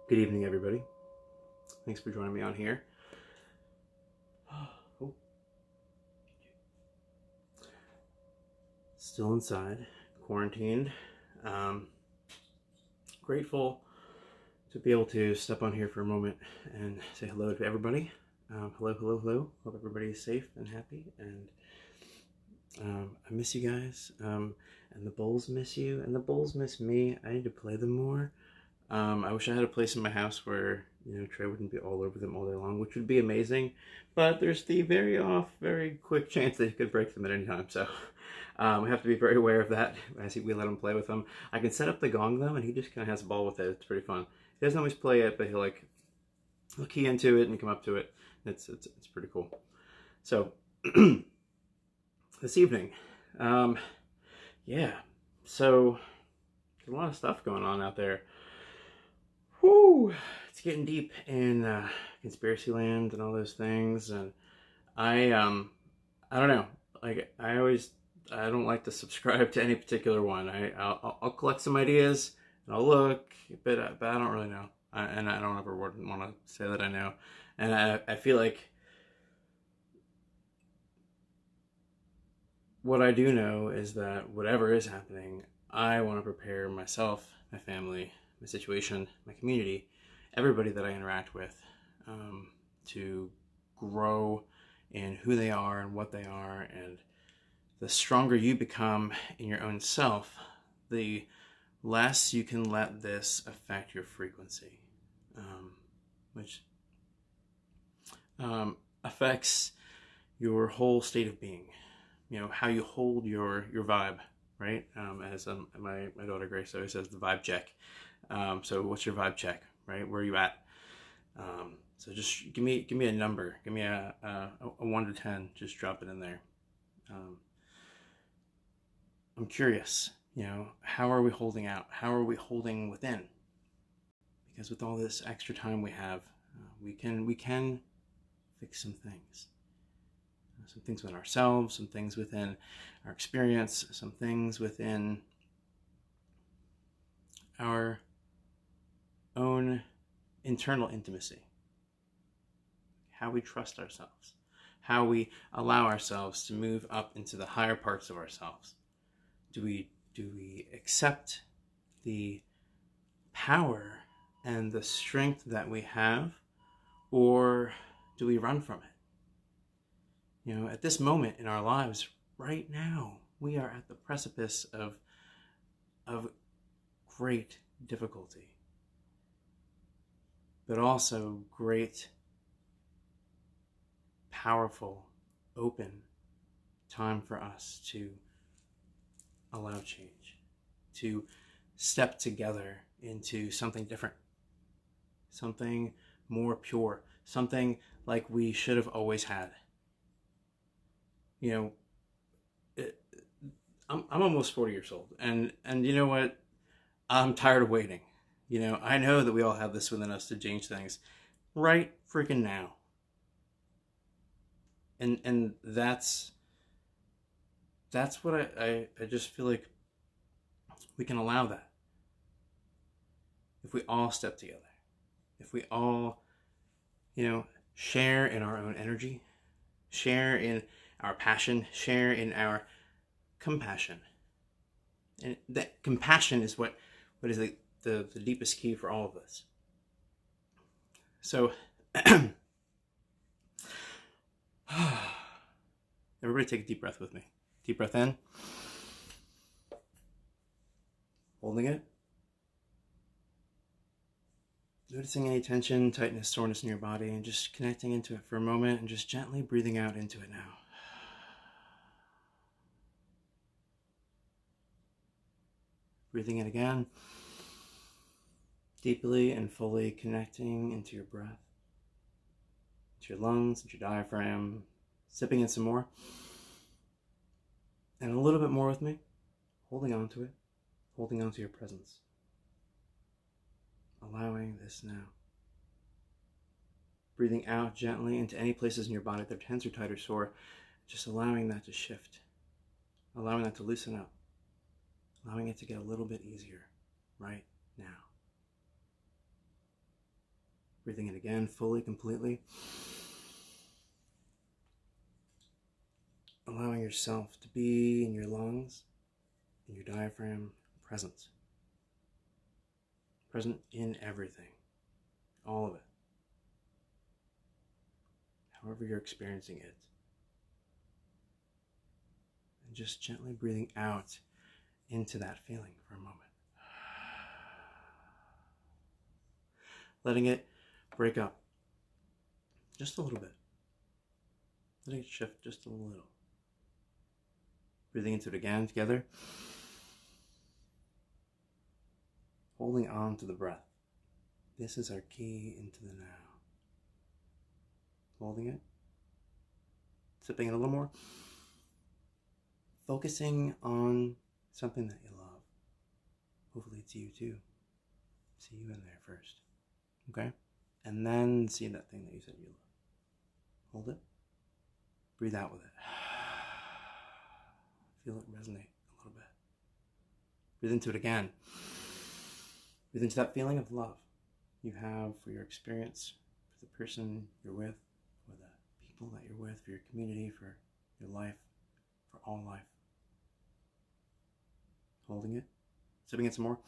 Good evening, everybody. Thanks for joining me on here. Oh, still inside, quarantined. Um, Grateful to be able to step on here for a moment and say hello to everybody. Hello, hello, hello. Hope everybody is safe and happy. And I miss you guys. And the Bulls miss you. And the Bulls miss me. I need to play them more. I wish I had a place in my house where Trey wouldn't be all over them all day long, which would be amazing. But there's the very quick chance that he could break them at any time. So I have to be very aware of that as we let him play with them. I can set up the gong though, and he just kind of has a ball with it. It's pretty fun. He doesn't always play it, but he'll key into it and come up to it. It's pretty cool. So this evening, yeah. So there's a lot of stuff going on out there. Whoo! It's getting deep in conspiracy land and all those things, and I don't know. I don't like to subscribe to any particular one. I'll collect some ideas and I'll look, but I don't really know, and I don't ever want to say that I know. And I feel like what I do know is that whatever is happening, I want to prepare myself, my family, my situation, my community, everybody that I interact with, to grow in who they are and what they are. And the stronger you become in your own self, the less you can let this affect your frequency, which affects your whole state of being. How you hold your vibe, right? As my daughter Grace always says, the vibe check. So what's your vibe check, right? Where are you at? So just give me a number. Give me a 1 to 10. Just drop it in there. I'm curious, how are we holding out? How are we holding within? Because with all this extra time we have, we can fix some things. Some things within ourselves, some things within our experience, some things within our own internal intimacy. How we trust ourselves. How we allow ourselves to move up into the higher parts of ourselves. Do we accept the power and the strength that we have, or do we run from it? At this moment in our lives, right now, we are at the precipice of great difficulty, but also great, powerful, open time for us to allow change, to step together into something different, something more pure, something like we should have always had. I'm almost 40 years old, and you know what? I'm tired of waiting. I know that we all have this within us to change things right freaking now. And that's what I just feel like we can allow that. If we all step together, if we all, share in our own energy, share in our passion, share in our compassion. And that compassion is what is the deepest key for all of this. So everybody take a deep breath with me. Deep breath in. Holding it. Noticing any tension, tightness, soreness in your body, and just connecting into it for a moment and just gently breathing out into it now. Breathing in again. Deeply and fully connecting into your breath, into your lungs, into your diaphragm. Sipping in some more. And a little bit more with me. Holding on to it. Holding on to your presence. Allowing this now. Breathing out gently into any places in your body that are tense or tight or sore. Just allowing that to shift. Allowing that to loosen up. Allowing it to get a little bit easier right now. Breathing in again, fully, completely. Allowing yourself to be in your lungs, in your diaphragm, present. Present in everything. All of it. However you're experiencing it. And just gently breathing out into that feeling for a moment. Letting it break up just a little bit. Letting it shift just a little. Breathing into it again together. Holding on to the breath. This is our key into the now. Holding it. Sipping it a little more. Focusing on something that you love. Hopefully it's you too. See you in there first. Okay? And then see that thing that you said you love. Hold it. Breathe out with it. Feel it resonate a little bit. Breathe into it again. Breathe into that feeling of love you have for your experience, for the person you're with, for the people that you're with, for your community, for your life, for all life. Holding it. Sipping it some more.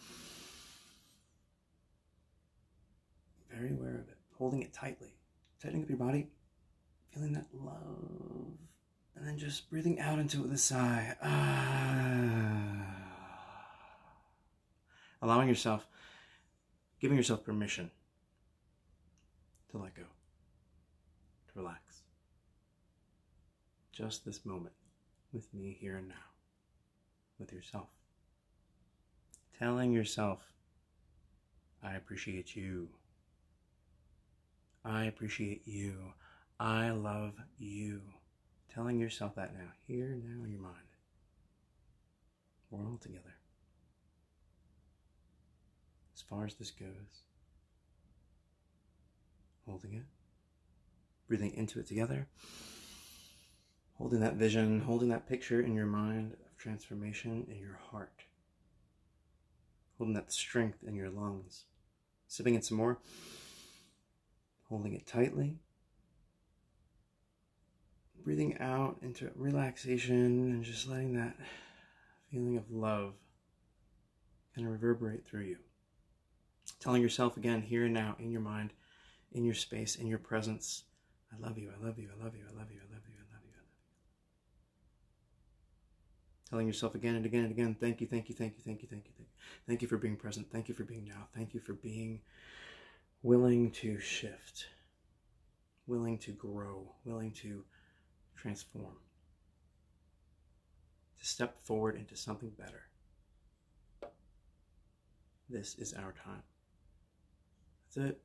Very aware of it. Holding it tightly. Tightening up your body. Feeling that love. And then just breathing out into it with a sigh. Allowing yourself, giving yourself permission to let go. To relax. Just this moment with me here and now. With yourself. Telling yourself, I appreciate you. I appreciate you. I love you. Telling yourself that now, here, now in your mind. We're all together. As far as this goes, holding it, breathing into it together, holding that vision, holding that picture in your mind of transformation in your heart, holding that strength in your lungs, sipping it some more, holding it tightly, breathing out into relaxation and just letting that feeling of love kind of reverberate through you. Telling yourself again, here and now, in your mind, in your space, in your presence, I love you, I love you, I love you, I love you, I love you, I love you, I love you. Telling yourself again and again and again, thank you, thank you, thank you, thank you, thank you, thank you. Thank you for being present. Thank you for being now. Thank you for being willing to shift, willing to grow, willing to transform, to step forward into something better. This is our time. That's it.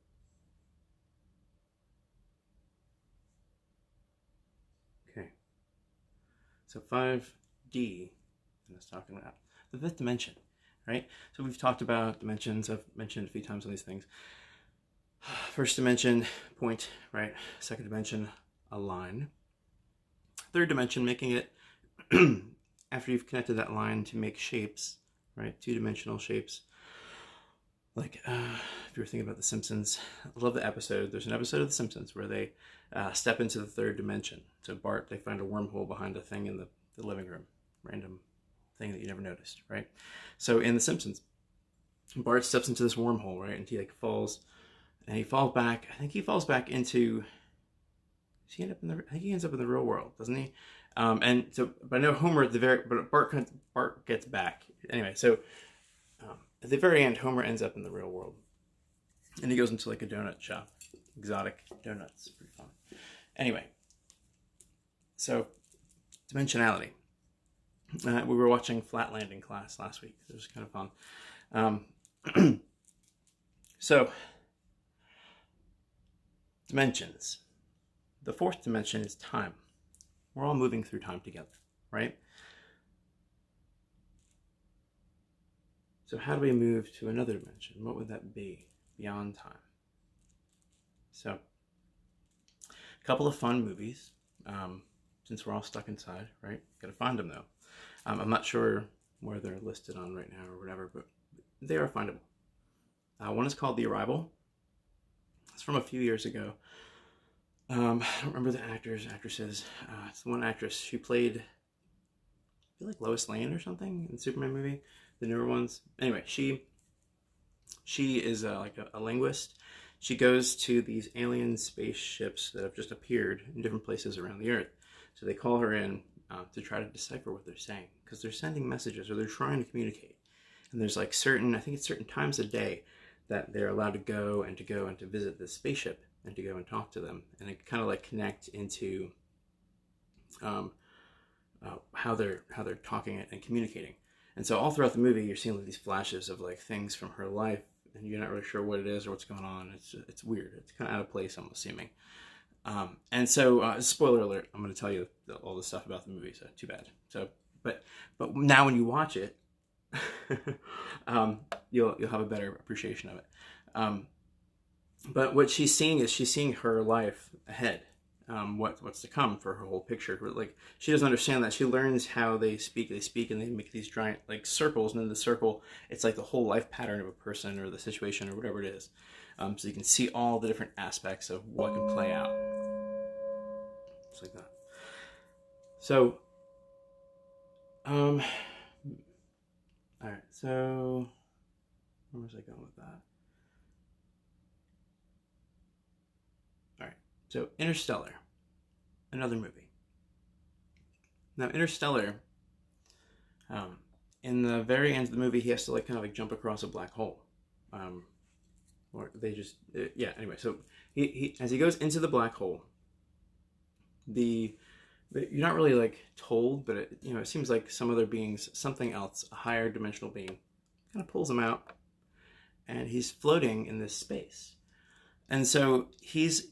Okay. So 5D, I was talking about the fifth dimension, right? So we've talked about dimensions. I've mentioned a few times on these things. First dimension, point, right? Second dimension, align. Third dimension, making it, after you've connected that line to make shapes, right? Two-dimensional shapes. Like, if you were thinking about The Simpsons, I love the episode. There's an episode of The Simpsons where they step into the third dimension. So Bart, they find a wormhole behind a thing in the living room. Random thing that you never noticed, right? So in The Simpsons, Bart steps into this wormhole, right? And he like falls, and he falls back. I think he falls back into, does he end up in the, I think he ends up in the real world, doesn't he? And so, but I know Homer at the very, but Bart gets back. Anyway, so at the very end, Homer ends up in the real world. And he goes into like a donut shop. Exotic donuts. Pretty fun. Anyway. So, dimensionality. We were watching Flatland in class last week. It was kind of fun. So, dimensions. The fourth dimension is time. We're all moving through time together, right? So how do we move to another dimension? What would that be beyond time? So, a couple of fun movies, since we're all stuck inside, right? Gotta find them though. I'm not sure where they're listed on right now or whatever, but they are findable. One is called The Arrival. It's from a few years ago. I don't remember the actresses. It's the one actress. She played, I feel like Lois Lane or something in the Superman movie, the newer ones. Anyway, she is like a linguist. She goes to these alien spaceships that have just appeared in different places around the Earth. So they call her in to try to decipher what they're saying, because they're sending messages or they're trying to communicate. And there's like certain times a day that they're allowed to go and to visit this spaceship and to go and talk to them, and it kind of like connect into how they're talking and communicating. And so all throughout the movie, you're seeing like these flashes of like things from her life, and you're not really sure what it is or what's going on. It's weird. It's kind of out of place, I'm assuming. And so, spoiler alert, I'm going to tell you all the stuff about the movie, so too bad. So, but now when you watch it, you'll have a better appreciation of it. But what she's seeing is her life ahead, what's to come for her whole picture. Like, she doesn't understand that. She learns how they speak, and they make these giant like circles, and then the circle, it's like the whole life pattern of a person or the situation or whatever it is. So you can see all the different aspects of what can play out. Just like that. So, all right. So, where was I going with that? All right. So, Interstellar, another movie. Now, Interstellar, in the very end of the movie, he has to like kind of like jump across a black hole. Or they just, yeah, anyway, so he as he goes into the black hole, you're not really like told, but it seems like some other beings, something else, a higher dimensional being, kind of pulls him out, and he's floating in this space. And so he's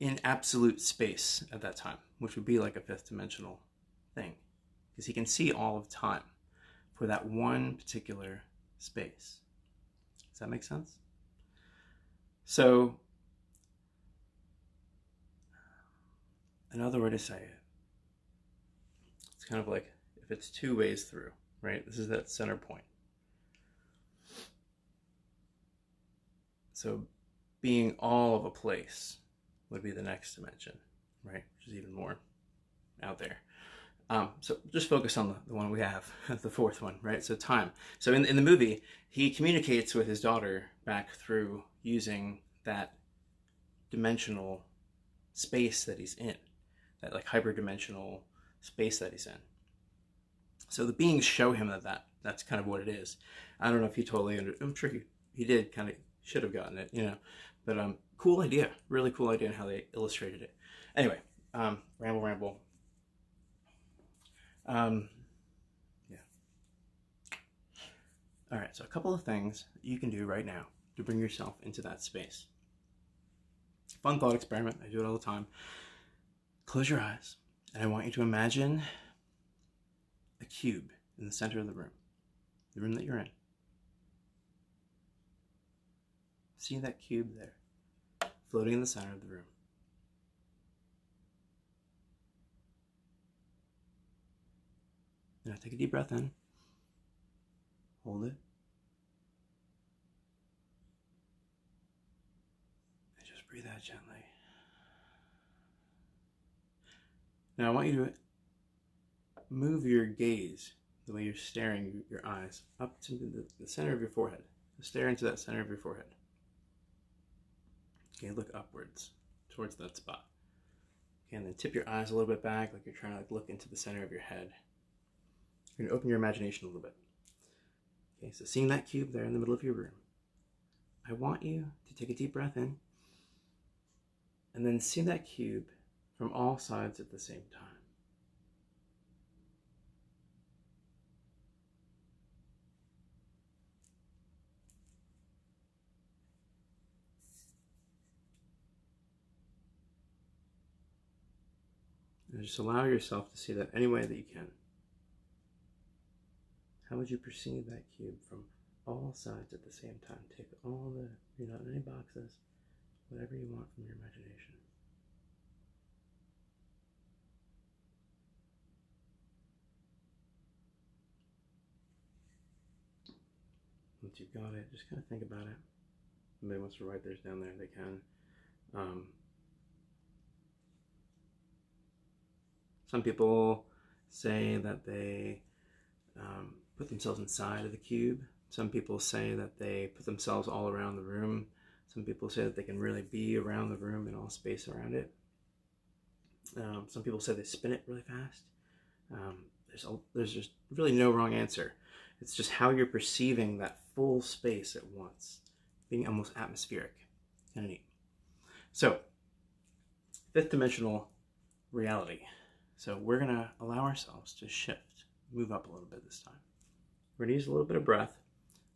in absolute space at that time, which would be like a fifth dimensional thing, because he can see all of time for that one particular space. Does that make sense? So, another way to say it, it's kind of like if it's two ways through, right? This is that center point. So, being all of a place would be the next dimension, right? Which is even more out there. So just focus on the one we have, the fourth one, right? So time. So in the movie, he communicates with his daughter back through using that dimensional space that he's in, that like hyperdimensional space that he's in. So the beings show him that's kind of what it is. I don't know if he totally I'm sure he did kind of should have gotten it, but cool idea, really cool idea in how they illustrated it. Anyway, ramble. Yeah. All right, so a couple of things you can do right now to bring yourself into that space. Fun thought experiment. I do it all the time. Close your eyes, and I want you to imagine a cube in the center of the room that you're in. See that cube there, floating in the center of the room. Now take a deep breath in. Hold it. And just breathe out gently. Now I want you to move your gaze, the way you're staring your eyes, up to the center of your forehead. Stare into that center of your forehead. Okay, look upwards towards that spot. Okay, and then tip your eyes a little bit back, like you're trying to look into the center of your head. You're going to open your imagination a little bit. Okay, so seeing that cube there in the middle of your room, I want you to take a deep breath in and then see that cube from all sides at the same time. And just allow yourself to see that any way that you can. How would you perceive that cube from all sides at the same time? Take all you're not in any boxes, whatever you want from your imagination. Once you've got it, just kind of think about it. somebody wants to write theirs down there, they can. Some people say that they put themselves inside of the cube. Some people say that they put themselves all around the room. Some people say that they can really be around the room and all space around it. Some people say they spin it really fast. There's just really no wrong answer. It's just how you're perceiving that full space at once, being almost atmospheric. Kind of neat. So, fifth dimensional reality. So we're going to allow ourselves to shift, move up a little bit this time. We're going to use a little bit of breath.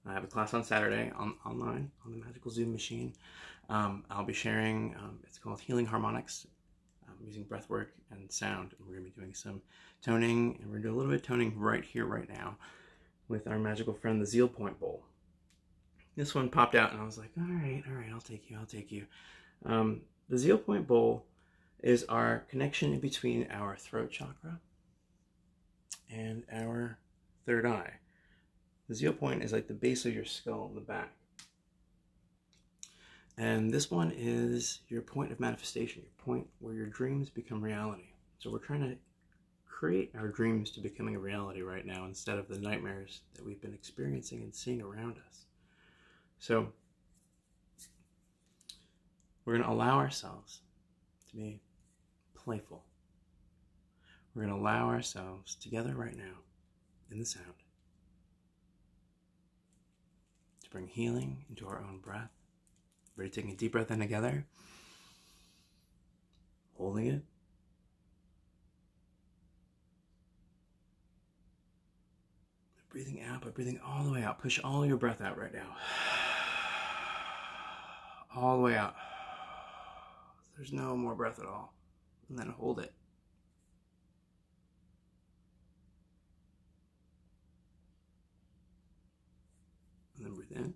I have a class on Saturday online on the Magical Zoom machine. I'll be sharing, it's called Healing Harmonics, using breath work and sound. And we're going to be doing some toning, and we're going to do a little bit of toning right here, right now, with our magical friend, the Zeal Point Bowl. This one popped out, and I was like, all right, I'll take you. The Zeal Point Bowl is our connection in between our throat chakra and our third eye. The Zeal Point is like the base of your skull in the back. And this one is your point of manifestation, your point where your dreams become reality. So we're trying to create our dreams to becoming a reality right now instead of the nightmares that we've been experiencing and seeing around us. So we're going to allow ourselves to be playful. We're going to allow ourselves together right now in the sound to bring healing into our own breath. Everybody taking a deep breath in together, holding it, breathing out, but breathing all the way out. Push all your breath out right now. All the way out. There's no more breath at all. And then hold it. And then breathe in.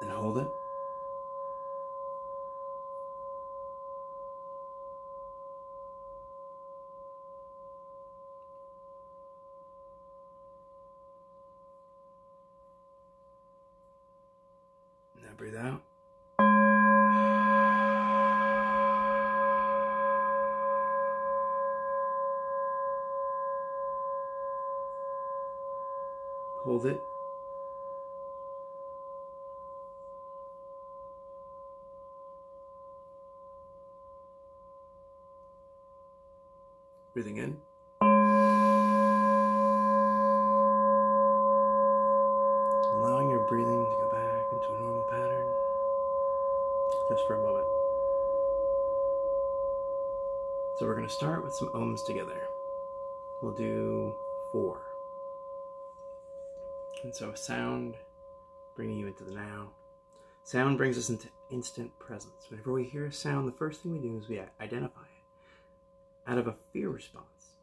And hold it. Now breathe out. Hold it. Breathing in. Allowing your breathing to go back into a normal pattern, just for a moment. So we're going to start with some ohms together. We'll do 4. And so sound, bringing you into the now. Sound brings us into instant presence. Whenever we hear a sound, the first thing we do is we identify it. Out of a fear response,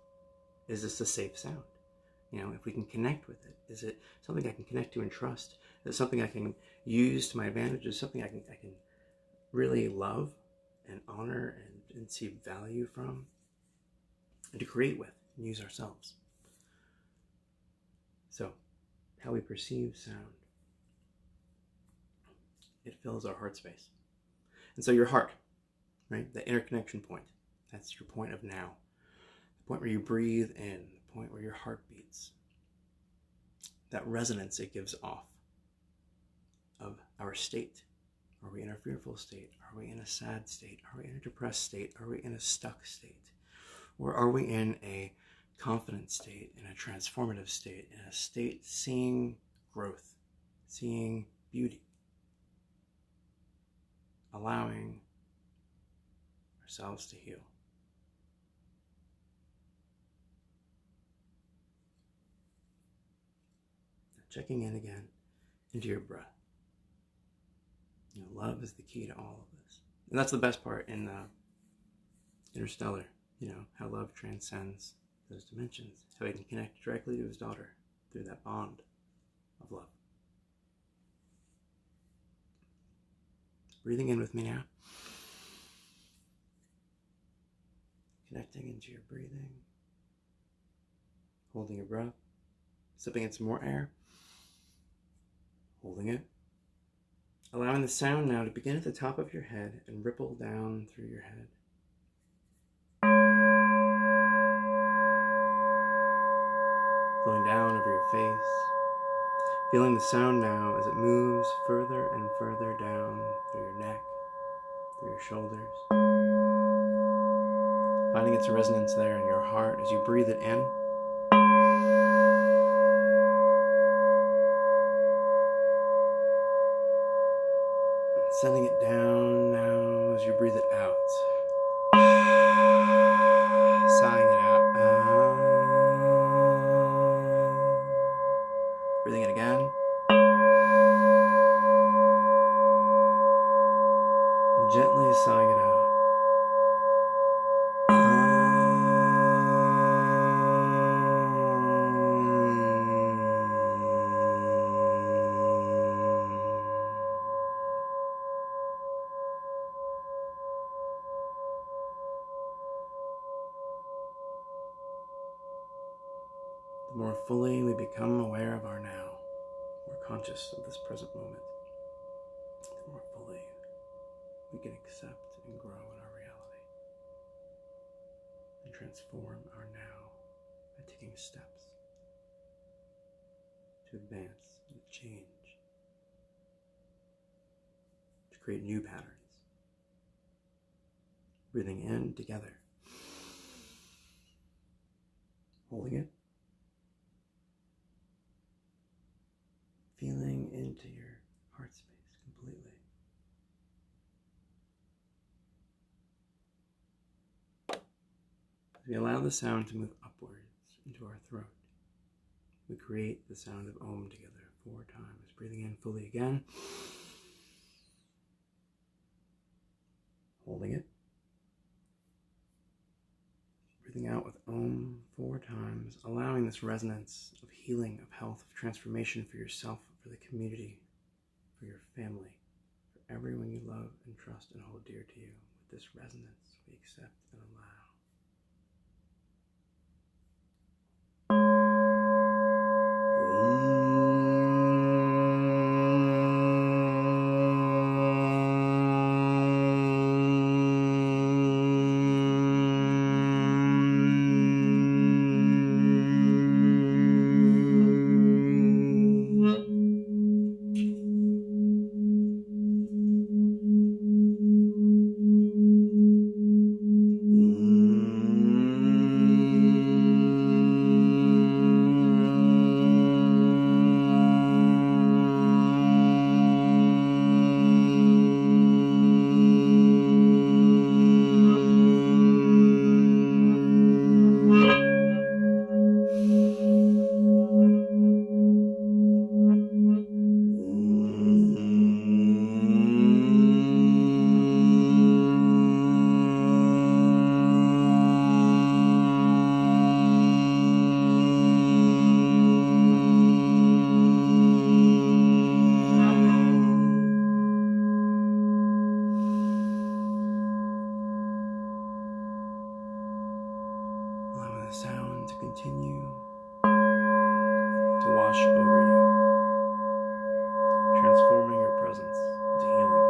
is this a safe sound? You know, if we can connect with it, is it something I can connect to and trust? Is it something I can use to my advantage? Is it something I can really love and honor and see value from and to create with and use ourselves? So, how we perceive sound, it fills our heart space. And so your heart, right, the interconnection point, that's your point of now. The point where you breathe in, the point where your heart beats. That resonance it gives off of our state. Are we in a fearful state? Are we in a sad state? Are we in a depressed state? Are we in a stuck state? Or are we in a confident state, in a transformative state, in a state seeing growth, seeing beauty, allowing ourselves to heal? Checking in again into your breath. You know, love is the key to all of this. And that's the best part in Interstellar. You know, how love transcends those dimensions. How he can connect directly to his daughter through that bond of love. Breathing in with me now. Connecting into your breathing. Holding your breath. Sipping in some more air. Holding it. Allowing the sound now to begin at the top of your head and ripple down through your head. Flowing down over your face. Feeling the sound now as it moves further and further down through your neck, through your shoulders. Finding its resonance there in your heart as you breathe it in. Sending it down now as you breathe it out. Sighing it out. Breathing it again. Gently sighing it out. The more fully we become aware of our now, more conscious of this present moment, the more fully we can accept and grow in our reality and transform our now by taking steps to advance and change, to create new patterns. Breathing in together, holding it, feeling into your heart space completely. As we allow the sound to move upwards into our throat, we create the sound of Om together 4 times. Breathing in fully again. Holding it. Breathing out with Om 4 times, allowing this resonance of healing, of health, of transformation for yourself, for the community, for your family, for everyone you love and trust and hold dear to you. With this resonance, we accept and allow. Sound to continue to wash over you, transforming your presence into healing.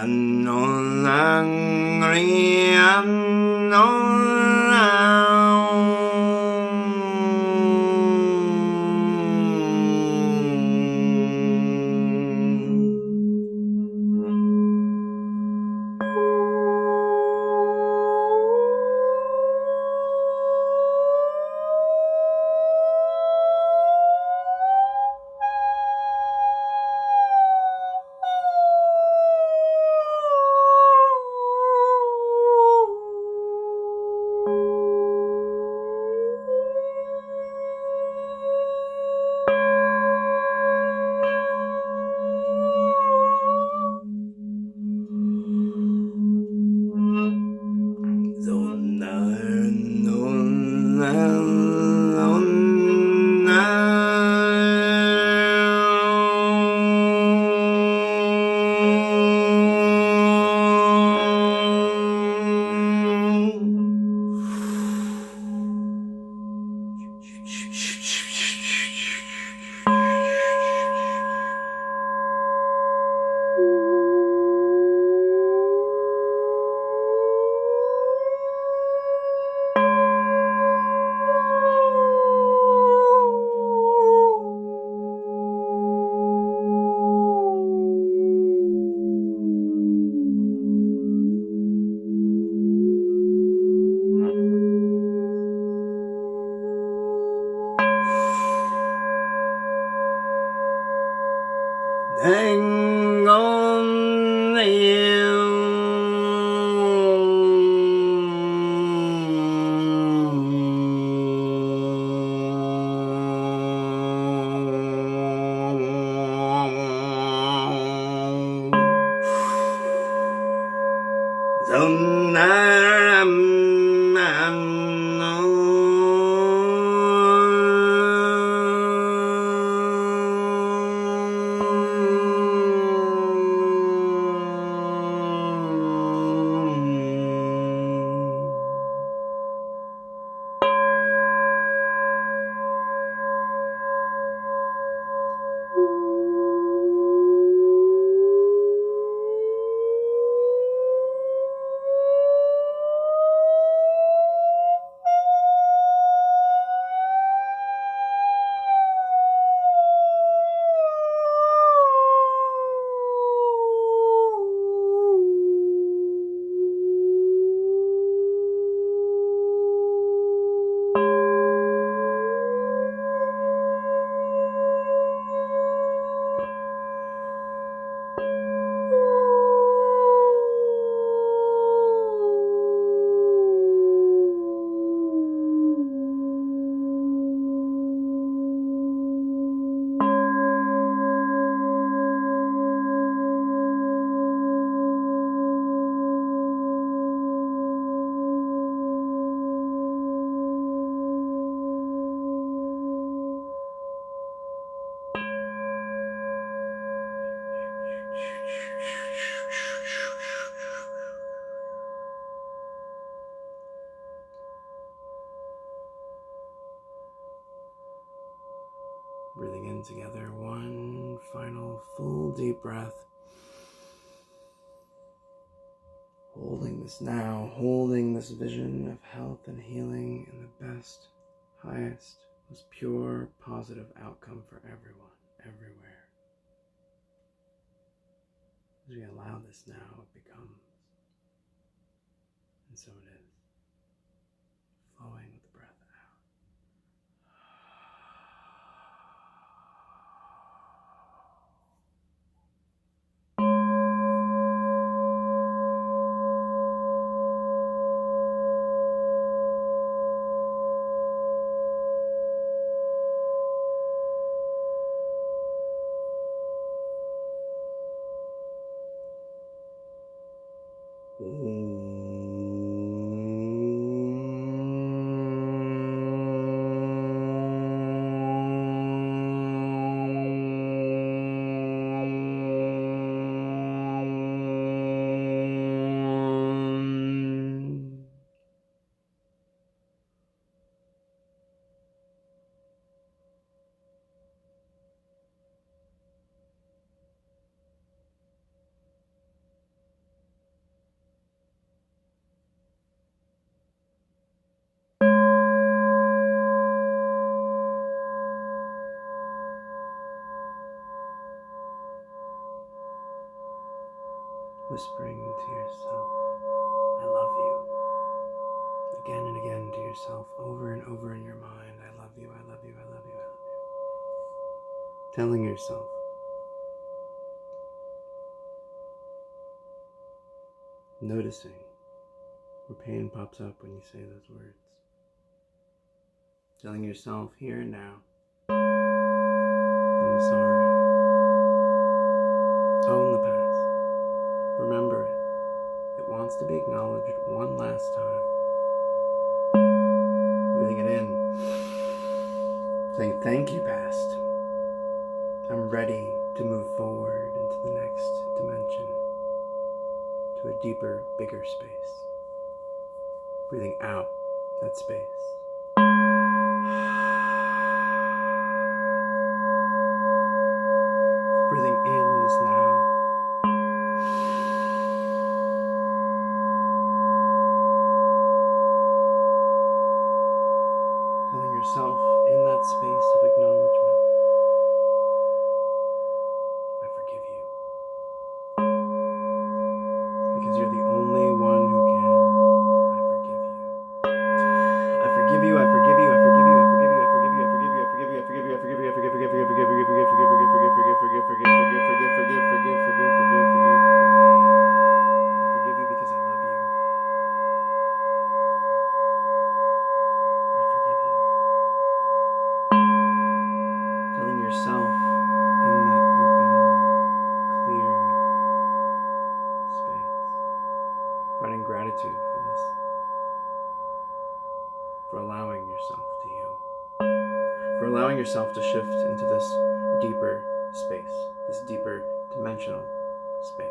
Hang on Breathing in together, one final full deep breath. Holding this now, holding this vision of health and healing and the best, highest, most pure, positive outcome for everyone, everywhere. As we allow this now, it becomes. And so it is. Flowing with the breath out. Om. yourself over and over in your mind, I love you, I love you, I love you, I love you. Telling yourself. Noticing where pain pops up when you say those words. Telling yourself here and now, I'm sorry. Own the past. Remember it. It wants to be acknowledged one last time. Breathing it in. Saying, thank you, past. I'm ready to move forward into the next dimension. To a deeper, bigger space. Breathing out that space. Breathing in this now. Telling yourself in that space of acknowledgement, I forgive you. Because you're the only one who can. I forgive you. I forgive you, I forgive you, I forgive you, I forgive you, I forgive you, I forgive you, I forgive you, I forgive you, I forgive you, I forgive you, I forgive you, I forgive you, I forgive you, I forgive you, I forgive you because I love you. I forgive you. Telling yourself in that open, clear space. Finding gratitude for this. For allowing yourself to heal. For allowing yourself to shift into this deeper space. This deeper dimensional space.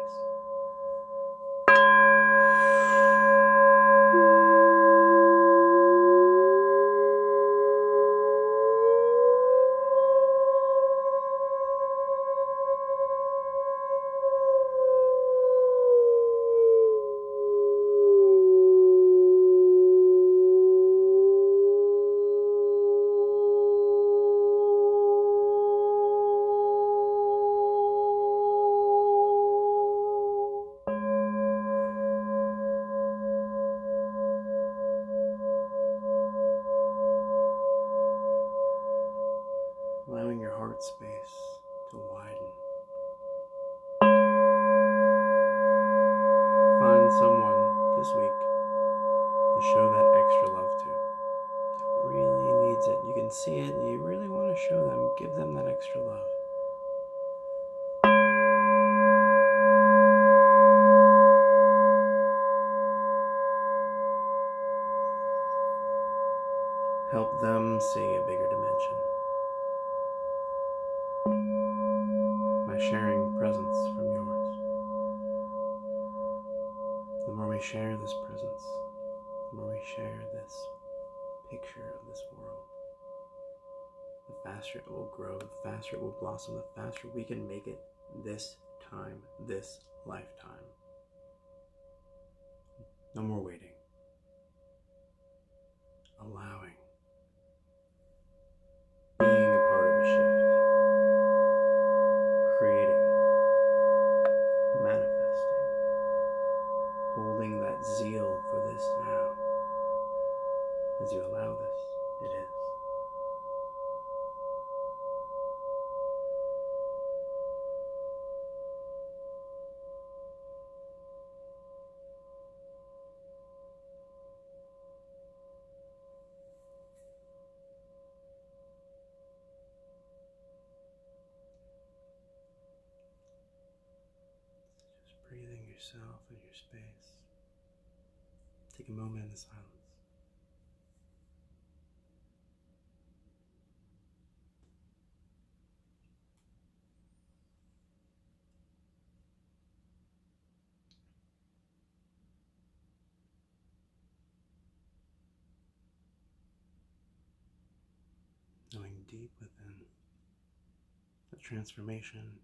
Allowing your heart space to widen. Find someone this week to show that extra love to. That really needs it. You can see it and you really want to show them, give them that extra love. Help them see a bigger dimension. By sharing presence from yours. The more we share this presence, the more we share this picture of this world, the faster it will grow, the faster it will blossom, the faster we can make it this time, this lifetime. No more waiting. Allowing. Being a part of a shift. Creating. Manifesting. Holding that zeal for this now. As you allow this, it is. Just breathing yourself and your space. Take a moment in the silence. Knowing deep within the transformation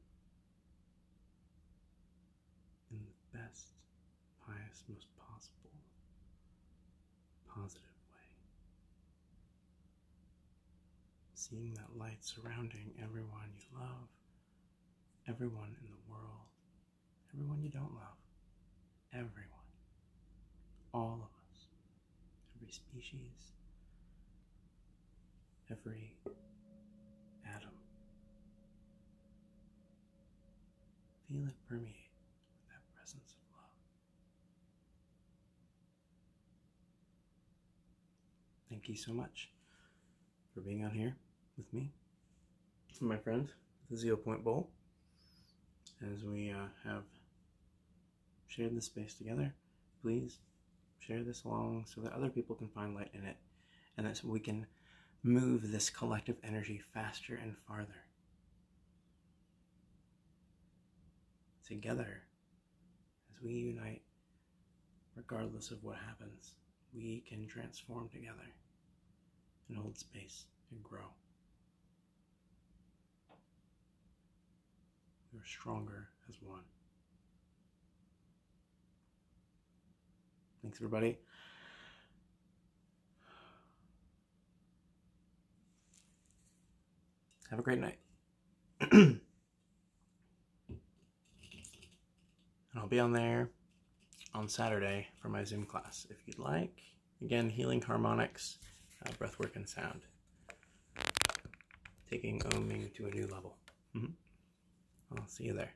in the best, highest, most possible, positive way. Seeing that light surrounding everyone you love, everyone in the world, everyone you don't love, everyone, all of us, every species, every atom. Feel it permeate with that presence of love. Thank you so much for being on here with me and my friend, the 0 Point Bowl, as we have shared this space together. Please share this along so that other people can find light in it, and that we can move this collective energy faster and farther. Together, as we unite, regardless of what happens, we can transform together and hold space and grow. We're stronger as one. Thanks, everybody. Have a great night. And I'll be on there on Saturday for my Zoom class if you'd like. Again, healing harmonics, breathwork, and sound. Taking oming to a new level. I'll see you there.